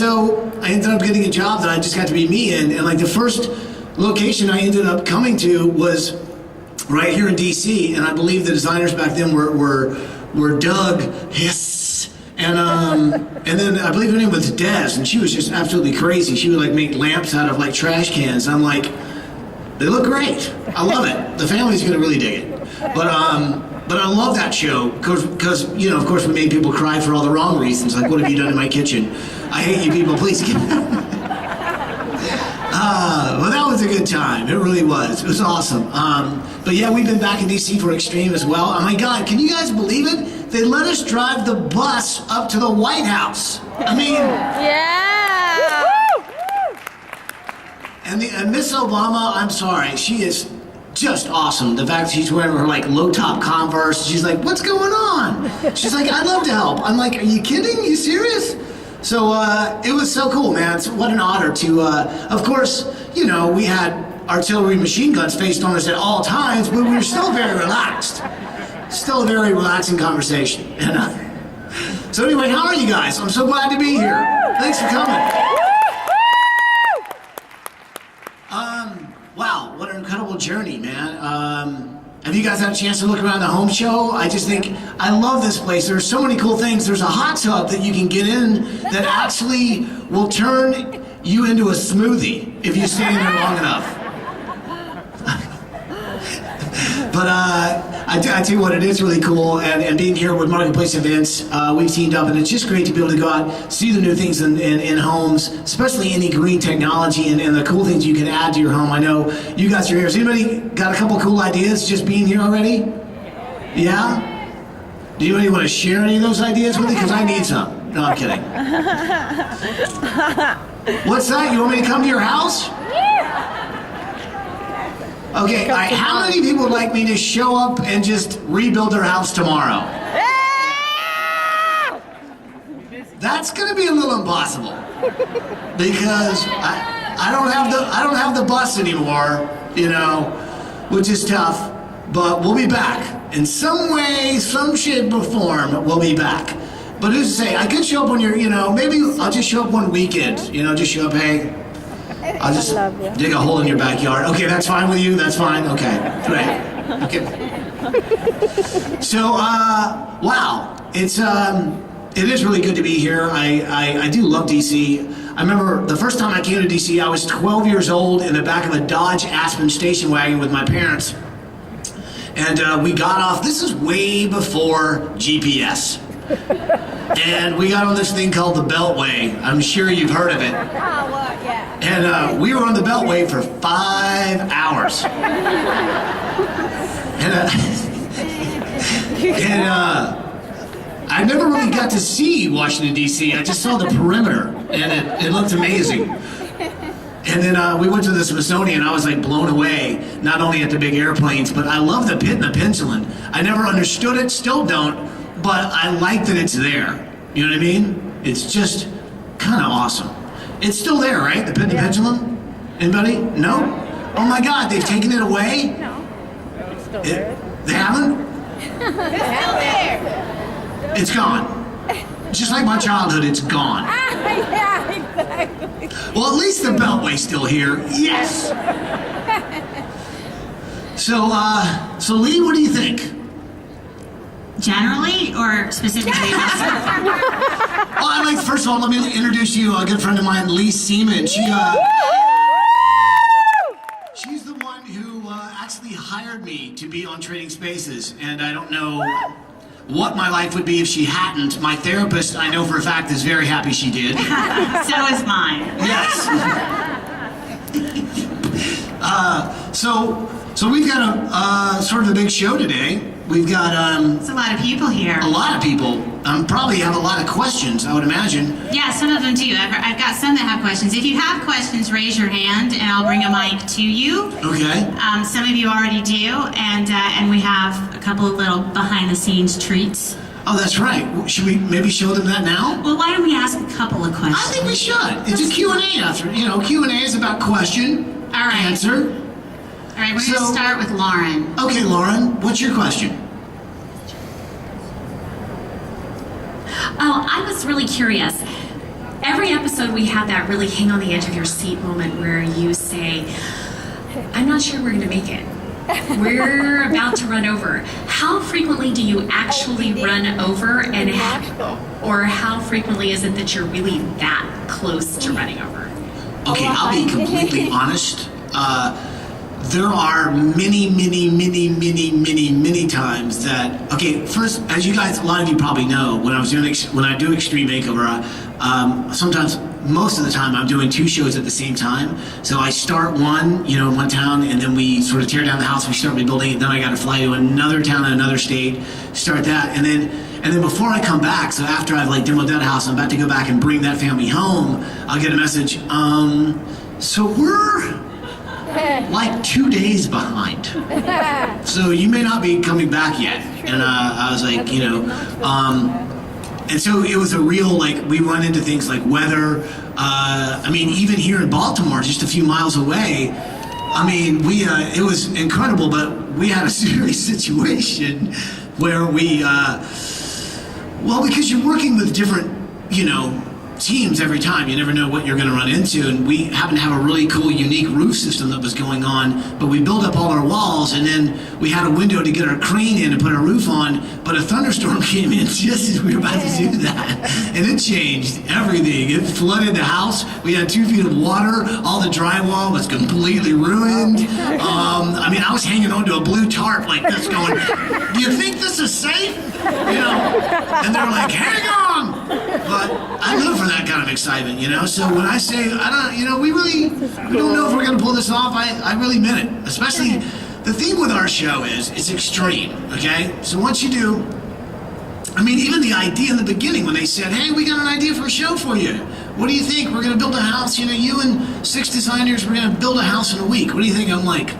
So I ended up getting a job that I just got to be me in, and like the first location I ended up coming to was right here in DC, and I believe the designers back then were Doug Hiss, and then I believe her name was Des, and she was just absolutely crazy. She would like make lamps out of like trash cans. I'm like, they look great. I love it. The family's gonna really dig it. But I love that show because you know, of course, we made people cry for all the wrong reasons. Like, what have you done in my kitchen? I hate you people. Please get. Well, that was a good time. It really was. It was awesome. But yeah, we've been back in DC for Extreme as well. Oh my God, can you guys believe it? They let us drive the bus up to the White House. I mean, yeah. And Miss Obama, I'm sorry, she is just awesome. The fact that she's wearing her like low top Converse, she's like, what's going on? She's like, I'd love to help. I'm like, are you kidding? Are you serious? So it was so cool, man. So what an honor to, of course, you know, we had artillery machine guns faced on us at all times, but we were still very relaxed. Still a very relaxing conversation. And, so anyway, how are you guys? I'm so glad to be here. Thanks for coming. Wow, what an incredible journey, man. Have you guys had a chance to look around the home show? I just think, I love this place. There's so many cool things. There's a hot tub that you can get in that actually will turn you into a smoothie if you stay in there long enough. But I tell you what, it is really cool, and being here with Marketplace Events, we've teamed up, and it's just great to be able to go out, see the new things in homes, especially any green technology and the cool things you can add to your home. I know you guys are here. Has anybody got a couple cool ideas just being here already? Yeah? Do you want to share any of those ideas with me? Because I need some. No, I'm kidding. What's that? You want me to come to your house? Okay, how many people would like me to show up and just rebuild their house tomorrow? That's gonna be a little impossible because I don't have the bus anymore, you know, which is tough. But we'll be back in some way, some shape or form. We'll be back. But who's to say? I could show up on your, you know, maybe I'll just show up one weekend. You know, just show up. Hey. I'll just dig a hole in your backyard. Okay, that's fine with you? That's fine? Okay, great. Okay. So, wow. It is really good to be here. I do love DC. I remember the first time I came to DC, I was 12 years old in the back of a Dodge Aspen station wagon with my parents. And we got off, this is way before GPS. And we got on this thing called the Beltway. I'm sure you've heard of it. And we were on the Beltway for 5 hours. And I never really got to see Washington, D.C. I just saw the perimeter, and it looked amazing. And then we went to the Smithsonian. I was like blown away, not only at the big airplanes, but I love the pit and the pendulum. I never understood it, still don't, but I like that it's there. You know what I mean? It's just kind of awesome. It's still there, right? The pit and the pendulum? Anybody? No? Oh my God, they've taken it away? No. It's still there. They haven't? It's still there. It's gone. Just like my childhood, it's gone. Yeah, exactly. Well, at least the Beltway's still here. Yes! So Lee, what do you think? Generally or specifically? Well, I'd like, first of all, let me introduce you, a good friend of mine, Lee Seaman. She's the one who actually hired me to be on Trading Spaces, and I don't know what my life would be if she hadn't. My therapist, I know for a fact, is very happy she did. So is mine. Yes. So we've got a sort of a big show today. We've got It's a lot of people here. a lot of people. Probably have a lot of questions, I would imagine. Yeah, some of them do. I've got some that have questions. If you have questions, raise your hand and I'll bring a mic to you. Okay. Some of you already do, and we have a couple of little behind-the-scenes treats. Oh, that's right. Should we maybe show them that now? Well, why don't we ask a couple of questions? I think we should. It's a Q&A after. You know, Q&A is about question, All right. answer. All right, we're going to start with Lauren. Okay, Lauren, what's your question? Oh, I was really curious. every episode we have that really hang on the edge of your seat moment where you say, I'm not sure we're going to make it. We're about to run over. How frequently do you actually run over, and or how frequently is it that you're really that close to running over? Okay, I'll be completely honest. There are many times that, okay, first, as you guys, a lot of you probably know, when I do Extreme Makeover, sometimes, most of the time, I'm doing 2 shows at the same time. So I start one, in one town, and then we sort of tear down the house, we start rebuilding it, then I got to fly to another town in another state, start that, and then before I come back, so after I've demoed that house, I'm about to go back and bring that family home, I'll get a message, so we're 2 days behind. So you may not be coming back yet. And I was like, and so it was a real, we run into things like weather. Even here in Baltimore, just a few miles away, it was incredible, but we had a serious situation where because you're working with different, teams every time. You never know what you're going to run into, and we happen to have a really cool, unique roof system that was going on, but we built up all our walls, and then we had a window to get our crane in and put our roof on, but a thunderstorm came in just as we were about to do that, and it changed everything. It flooded the house. We had 2 feet of water. All the drywall was completely ruined. I was hanging onto a blue tarp like this going, do you think this is safe? And they're like, hang on! But I live for that kind of excitement, So when I say, we don't know if we're going to pull this off, I really meant it. Especially, the thing with our show is, it's extreme, okay? So once you do, even the idea in the beginning when they said, hey, we got an idea for a show for you. What do you think? We're going to build a house, you and 6 designers, we're going to build a house in a week. What do you think? I'm like,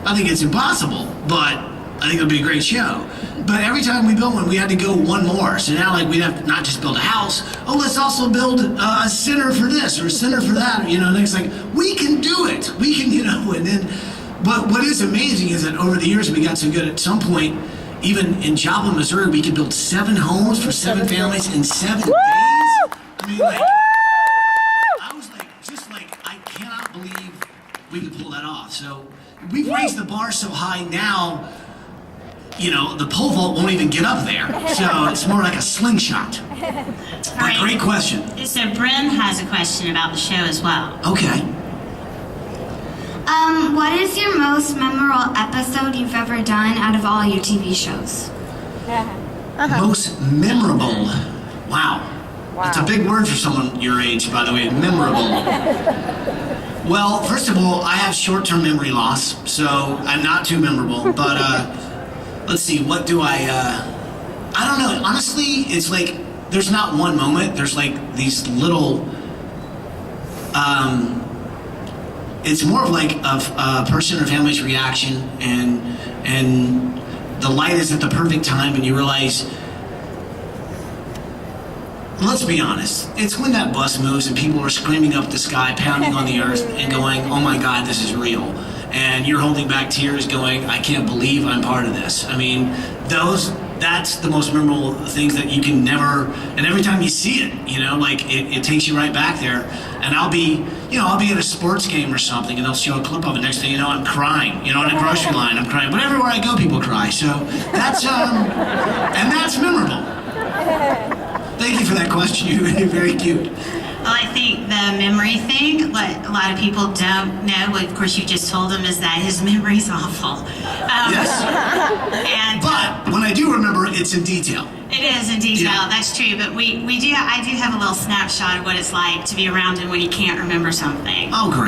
I think it's impossible, but I think it'll be a great show. But every time we built one, we had to go one more. So now, we'd have to not just build a house. Oh, let's also build a center for this or a center for that. And it's like, we can do it. We can, and then, but what is amazing is that over the years, we got so good at some point, even in Joplin, Missouri, we could build 7 homes for 7 families in 7 days. I was I cannot believe we could pull that off. So we've raised the bar so high now, the pole vault won't even get up there. So it's more like a slingshot. Right. Great question. So Bryn has a question about the show as well. Okay. What is your most memorable episode you've ever done out of all your TV shows? Most memorable. Wow. That's a big word for someone your age, by the way. Memorable. Well, first of all, I have short-term memory loss, so I'm not too memorable. But let's see, what do I don't know. Honestly, it's there's not one moment. There's these little, it's more of a person or family's reaction, and the light is at the perfect time, and you realize, let's be honest, it's when that bus moves and people are screaming up the sky, pounding on the earth, and going, oh my God, this is real. And you're holding back tears going, I can't believe I'm part of this. That's the most memorable things that you can never, and every time you see it, it takes you right back there. And I'll be at a sports game or something, and they'll show a clip of it. Next thing you know, I'm crying. In a grocery line, I'm crying. But everywhere I go, people cry. So that's, and that's memorable. Thank you for that question. You're very cute. Well, I think the memory thing, what a lot of people don't know, of course you just told them, is that his memory's awful. Yes. But when I do remember, it's in detail. It is in detail, Yeah. That's true. But I do have a little snapshot of what it's like to be around him when he can't remember something. Oh, great.